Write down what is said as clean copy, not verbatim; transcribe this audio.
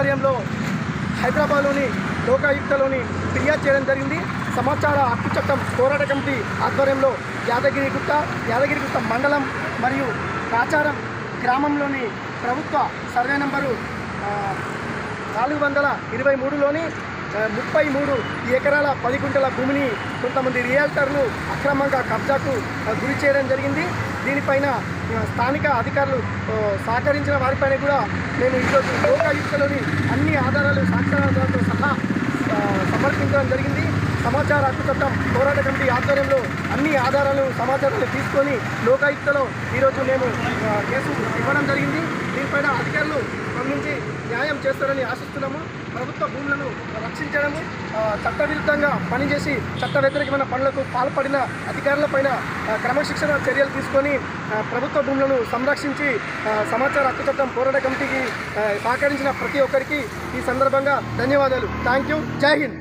ఆధ్వర్యంలో హైదరాబాద్లోని లోకాయుక్తలోని ఫిర్యాదు చేయడం జరిగింది. సమాచార హక్కు చట్టం పోరాట కమిటీ ఆధ్వర్యంలో యాదగిరిగుట్ట మండలం మరియు రాచారం గ్రామంలోని ప్రభుత్వ సర్వే నంబరు 423లోని 33 ఎకరాల 10 గుంటల భూమిని కొంతమంది రియల్టర్లు అక్రమంగా కబ్జాకు గురి చేయడం జరిగింది. దీనిపైన స్థానిక అధికారులు సహకరించిన వారిపైన కూడా మేము ఈరోజు లోకాయుక్తలోని అన్ని ఆధారాలు సాక్ష్యాధారాలతో సహా సమర్పించడం జరిగింది. సమాచార హక్కు చట్టం పోరాట కమిటీ ఆధ్వర్యంలో అన్ని ఆధారాలు సమాచారాలు తీసుకొని లోకాయుక్తలో ఈరోజు మేము కేసు ఇవ్వడం జరిగింది. దీనిపైన అధికారులు స్పందించి న్యాయం చేస్తారని ఆశిస్తున్నాము. ప్రభుత్వ భూములను రక్షించడము, చట్టవిరుద్ధంగా పనిచేసి చట్ట వ్యతిరేకమైన పనులకు పాల్పడిన అధికారులపైన క్రమశిక్షణ చర్యలు తీసుకొని ప్రభుత్వ భూములను సంరక్షించి సమాచార హక్కు చట్టం పోరాట కమిటీకి సహకరించిన ప్రతి ఒక్కరికి ఈ సందర్భంగా ధన్యవాదాలు. Thank you. జై హింద్.